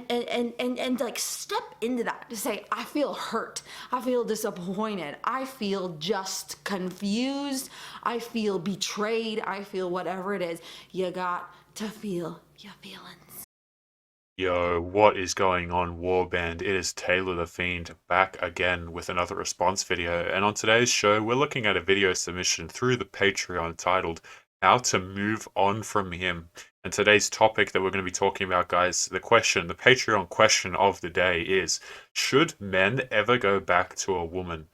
and like step into that to say, I feel hurt, I feel disappointed, I feel just confused, I feel betrayed, I feel whatever it is. You got to feel your feelings. Yo, what is going on, Warband? It is Taylor the Fiend back again with another response video, and on today's show, we're looking at a video submission through the Patreon titled How to Move On From Him. And today's topic that we're going to be talking about, guys, the Patreon question of the day is, should men ever go back to a woman?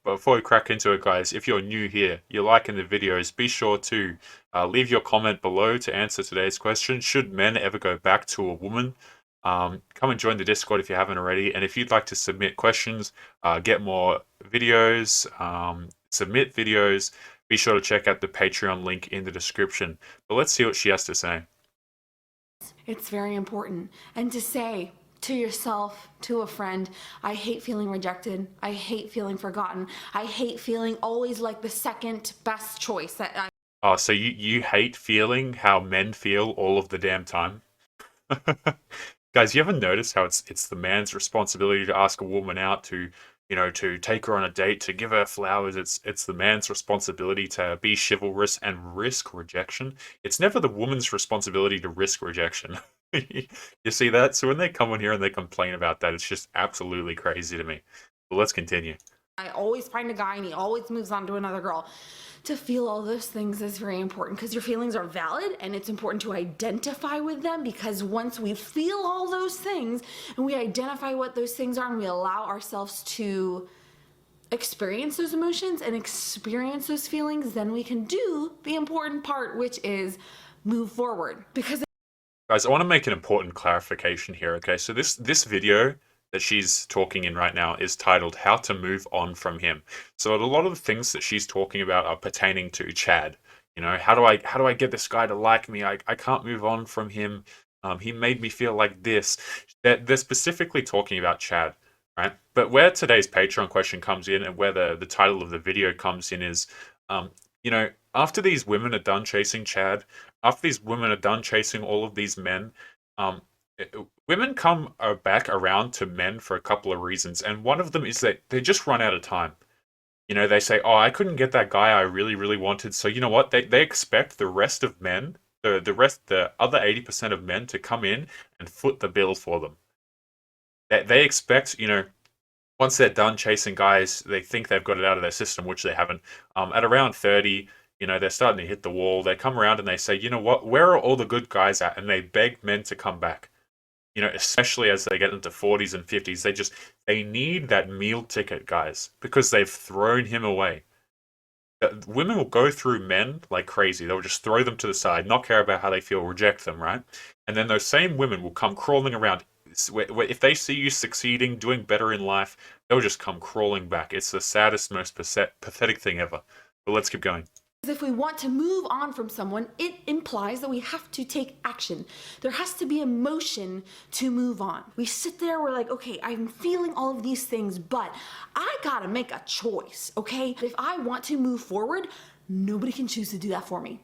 But before we crack into it, guys, if you're new here, you're liking the videos, be sure to leave your comment below to answer today's question. Should men ever go back to a woman? Come and join the Discord if you haven't already. And if you'd like to submit questions, get more videos, submit videos, be sure to check out the Patreon link in the description. But let's see what she has to say. It's very important. And to say to yourself, to a friend, I hate feeling rejected, I hate feeling forgotten, I hate feeling always like the second best choice. Oh, so you hate feeling how men feel all of the damn time? Guys, you ever notice how it's the man's responsibility to ask a woman out, to to take her on a date, to give her flowers? It's the man's responsibility to be chivalrous and risk rejection. It's never the woman's responsibility to risk rejection. You see that? So when they come on here and they complain about that, it's just absolutely crazy to me. But let's continue. I always find a guy and he always moves on to another girl. To feel all those things is very important because your feelings are valid, and it's important to identify with them, because once we feel all those things and we identify what those things are and we allow ourselves to experience those emotions and experience those feelings, then we can do the important part, which is move forward. Because guys, I want to make an important clarification here, okay? So this video that she's talking in right now is titled How to Move On From Him. So a lot of the things that she's talking about are pertaining to Chad. You know, how do I get this guy to like me? I can't move on from him. He made me feel like this. They're specifically talking about Chad, right? But where today's Patreon question comes in, and where the title of the video comes in, is, after these women are done chasing Chad, after these women are done chasing all of these men, women come back around to men for a couple of reasons, and one of them is that they just run out of time. You know, they say, "Oh, I couldn't get that guy I really, really wanted." So you know what? They expect the rest of men, the other 80% of men, to come in and foot the bill for them. They expect, once they're done chasing guys, they think they've got it out of their system, which they haven't. At around 30, they're starting to hit the wall. They come around and they say, "You know what? Where are all the good guys at?" And they beg men to come back. Especially as they get into 40s and 50s, they need that meal ticket, guys, because they've thrown him away. Women will go through men like crazy. They'll just throw them to the side, not care about how they feel, reject them, right? And then those same women will come crawling around. If they see you succeeding, doing better in life, they'll just come crawling back. It's the saddest, most pathetic thing ever. But let's keep going. if we want to move on from someone, it implies that we have to take action. There has to be emotion to move on. We sit there, we're like, okay, I'm feeling all of these things, but I gotta make a choice, okay? If I want to move forward, nobody can choose to do that for me.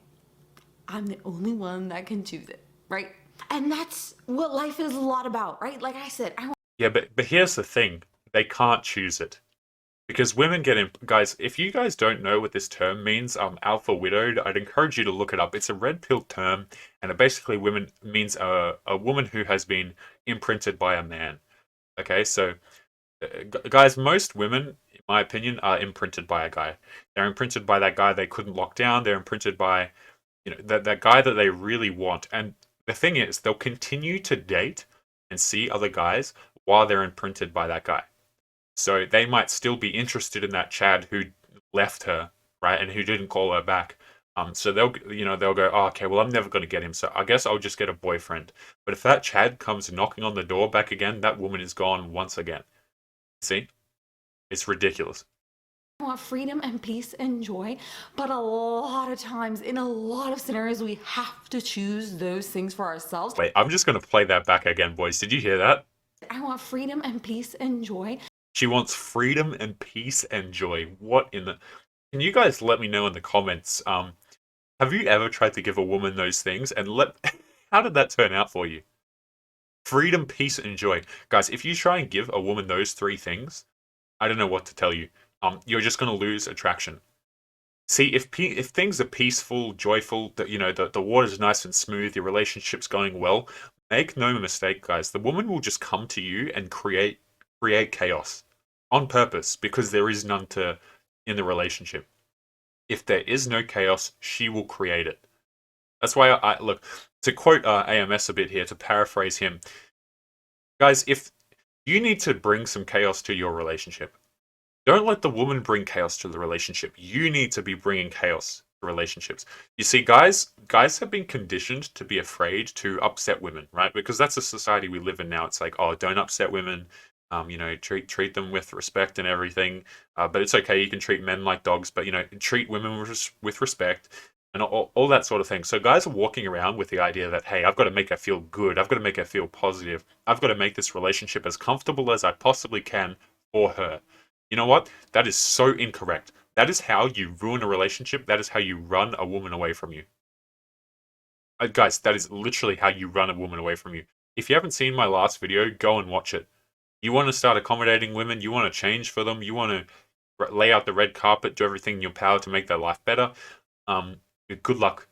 I'm the only one that can choose it, right? And that's what life is a lot about, right? Like I said, Yeah, but here's the thing. They can't choose it. Because women get in, guys, if you guys don't know what this term means, alpha widowed, I'd encourage you to look it up. It's a red pill term, and it basically means a woman who has been imprinted by a man. Okay, so guys, most women, in my opinion, are imprinted by a guy. They're imprinted by that guy they couldn't lock down. They're imprinted by, that guy that they really want. And the thing is, they'll continue to date and see other guys while they're imprinted by that guy. So they might still be interested in that Chad who left her, right, and who didn't call her back. So they'll go, oh, okay, well, I'm never going to get him, so I guess I'll just get a boyfriend. But if that Chad comes knocking on the door back again, that woman is gone once again. See? It's ridiculous. I want freedom and peace and joy, but a lot of times, in a lot of scenarios, we have to choose those things for ourselves. Wait, I'm just going to play that back again, boys. Did you hear that? I want freedom and peace and joy. She wants freedom and peace and joy. What in the... Can you guys let me know in the comments, have you ever tried to give a woman those things? And how did that turn out for you? Freedom, peace, and joy. Guys, if you try and give a woman those three things, I don't know what to tell you. You're just going to lose attraction. See, if things are peaceful, joyful, that the water's nice and smooth, your relationship's going well, make no mistake, guys, the woman will just come to you and create chaos on purpose because there is none in the relationship. If there is no chaos, she will create it. That's why I look, to quote AMS a bit here, to paraphrase him, guys, if you need to bring some chaos to your relationship, don't let the woman bring chaos to the relationship. You need to be bringing chaos to relationships. You see, guys have been conditioned to be afraid to upset women, right? Because that's the society we live in now. It's like, oh, don't upset women. Treat them with respect and everything. But it's okay. You can treat men like dogs, but treat women with respect and all that sort of thing. So guys are walking around with the idea that, hey, I've got to make her feel good. I've got to make her feel positive. I've got to make this relationship as comfortable as I possibly can for her. You know what? That is so incorrect. That is how you ruin a relationship. That is how you run a woman away from you. Guys, that is literally how you run a woman away from you. If you haven't seen my last video, go and watch it. You want to start accommodating women, you want to change for them, you want to lay out the red carpet, do everything in your power to make their life better, good luck.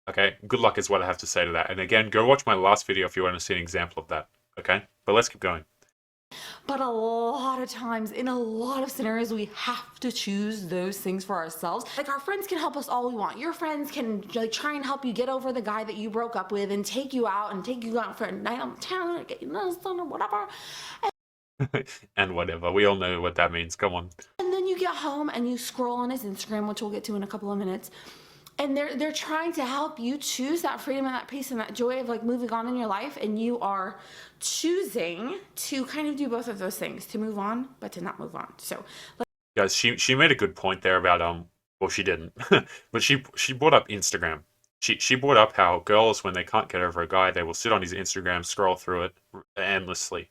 Okay? Good luck is what I have to say to that. And again, go watch my last video if you want to see an example of that. Okay? But let's keep going. But a lot of times, in a lot of scenarios, we have to choose those things for ourselves. Like, our friends can help us all we want. Your friends can try and help you get over the guy that you broke up with and take you out for a night on town, or get you or whatever. And whatever. We all know what that means. Come on. And then you get home and you scroll on his Instagram, which we'll get to in a couple of minutes. And they're trying to help you choose that freedom and that peace and that joy of moving on in your life, and you are choosing to kind of do both of those things, to move on but to not move on. So guys, she made a good point there about well, she didn't, but she brought up Instagram. She brought up how girls, when they can't get over a guy, they will sit on his Instagram, scroll through it endlessly.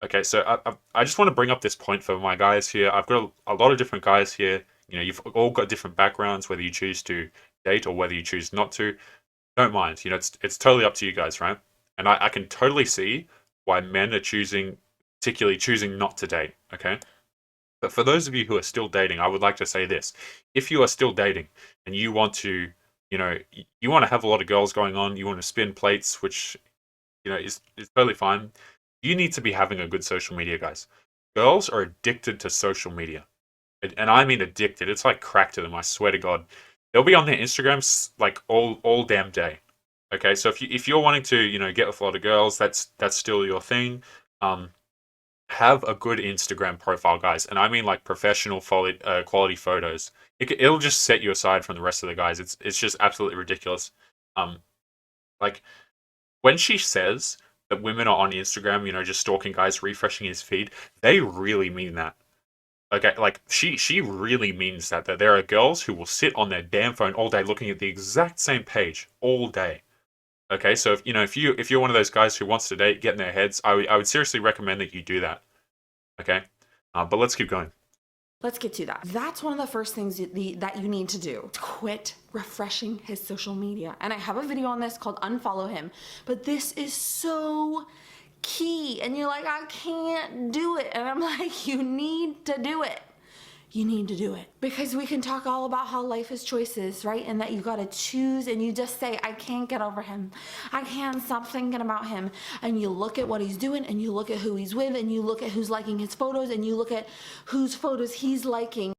Okay, so I just want to bring up this point for my guys here. I've got a lot of different guys here. You've all got different backgrounds, whether you choose to date or whether you choose not to. Don't mind. It's totally up to you guys, right? And I can totally see why men are particularly choosing not to date, okay? But for those of you who are still dating, I would like to say this. If you are still dating and you want to, you want to have a lot of girls going on, you want to spin plates, which, is totally fine. You need to be having a good social media, guys. Girls are addicted to social media. And I mean addicted. It's like crack to them, I swear to God. They'll be on their Instagrams like all damn day. Okay, so if you're wanting to, get with a lot of girls, that's still your thing. Have a good Instagram profile, guys. And I mean like professional quality photos. It'll just set you aside from the rest of the guys. It's just absolutely ridiculous. Like when she says that women are on Instagram, just stalking guys, refreshing his feed, they really mean that. Okay, like she really means that there are girls who will sit on their damn phone all day looking at the exact same page all day. Okay, so if you're one of those guys who wants to date, get in their heads, I would seriously recommend that you do that. Okay, but let's keep going. Let's get to that. That's one of the first things that you need to do. Quit refreshing his social media. And I have a video on this called Unfollow Him. But this is so key. And you're like, I can't do it. And I'm like, you need to do it. You need to do it. Because we can talk all about how life is choices, right? And that you got to choose, and you just say, I can't get over him. I can't stop thinking about him. And you look at what he's doing, and you look at who he's with, and you look at who's liking his photos, and you look at whose photos he's liking.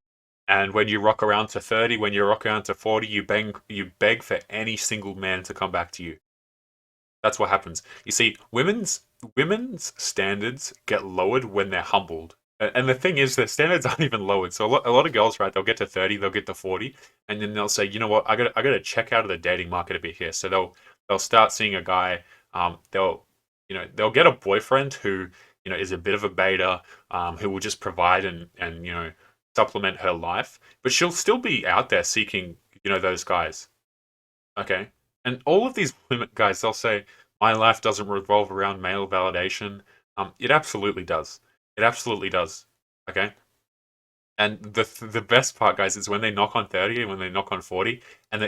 And when you rock around to 30, when you rock around to 40, you beg for any single man to come back to you. That's what happens. You see, women's standards get lowered when they're humbled. And the thing is, their standards aren't even lowered. So a lot of girls, right, they'll get to 30, they'll get to 40, and then they'll say, you know what, I gotta check out of the dating market a bit here. So they'll start seeing a guy, they'll get a boyfriend who, is a bit of a beta, who will just provide and supplement her life, but she'll still be out there seeking, those guys. Okay? And all of these women, guys, they'll say, my life doesn't revolve around male validation. It absolutely does. It absolutely does. Okay? And the best part, guys, is when they knock on 30 and when they knock on 40, and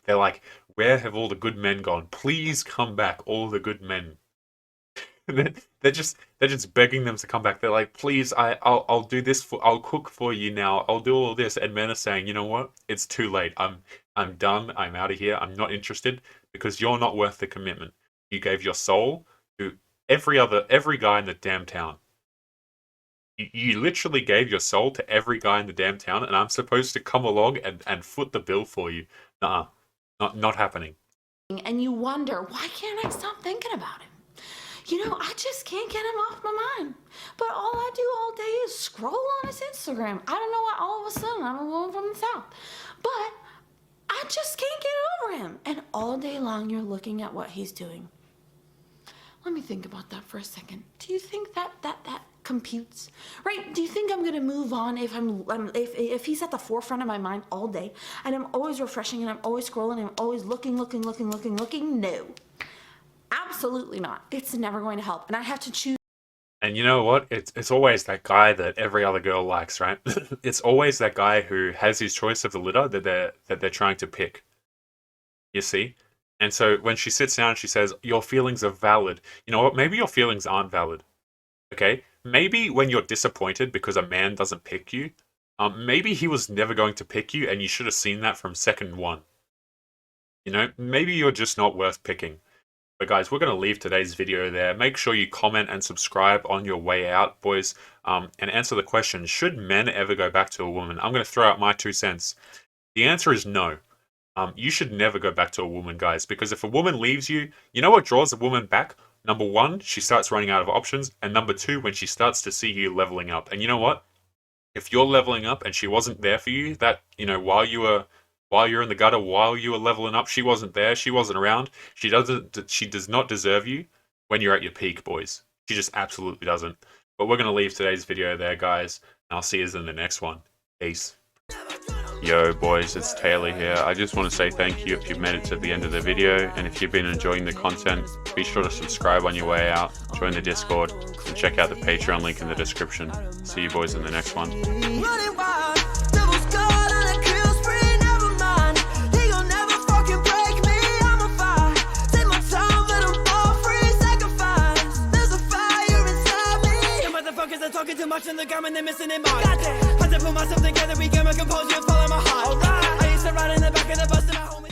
they're like, where have all the good men gone? Please come back, all the good men. They're just begging them to come back. They're like, please, I'll do this I'll cook for you now. I'll do all this. And men are saying, you know what? It's too late. I'm done. I'm out of here. I'm not interested because you're not worth the commitment. You gave your soul to every guy in the damn town. You literally gave your soul to every guy in the damn town, and I'm supposed to come along and foot the bill for you. Nuh-uh. Not happening. And you wonder, why can't I stop thinking about him? You know, I just can't get him off my mind. But all I do all day is scroll on his Instagram. I don't know why all of a sudden I'm a woman from the South. But I just can't get over him. And all day long you're looking at what he's doing. Let me think about that for a second. Do you think that computes? Right? Do you think I'm gonna move on if he's at the forefront of my mind all day and I'm always refreshing and I'm always scrolling and I'm always looking? No. Absolutely not. It's never going to help. And I have to choose. And you know what? It's always that guy that every other girl likes, right? It's always that guy who has his choice of the litter that they're trying to pick. You see? And so when she sits down, she says, your feelings are valid. You know what? Maybe your feelings aren't valid. Okay? Maybe when you're disappointed because a man doesn't pick you, maybe he was never going to pick you and you should have seen that from second one. You know? Maybe you're just not worth picking. But guys, we're going to leave today's video there. Make sure you comment and subscribe on your way out, boys, and answer the question, should men ever go back to a woman? I'm going to throw out my 2 cents. The answer is no. You should never go back to a woman, guys, because if a woman leaves you, you know what draws a woman back? Number 1, she starts running out of options, and number 2, when she starts to see you leveling up. And you know what? If you're leveling up and she wasn't there for you, that, you know, while you're in the gutter, while you were leveling up, she wasn't there, she wasn't around. She does not deserve you when you're at your peak, boys. She just absolutely doesn't. But we're going to leave today's video there, guys, and I'll see you in the next one. Peace. Yo, boys, it's Taylor here. I just want to say thank you if you've made it to the end of the video, and if you've been enjoying the content, be sure to subscribe on your way out, join the Discord, and check out the Patreon link in the description. See you boys in the next one. Talking too much in the gum and they're missing it mark. Had to put myself together, we can compose you, follow my heart. Alright, I used to ride in the back of the bus to my home.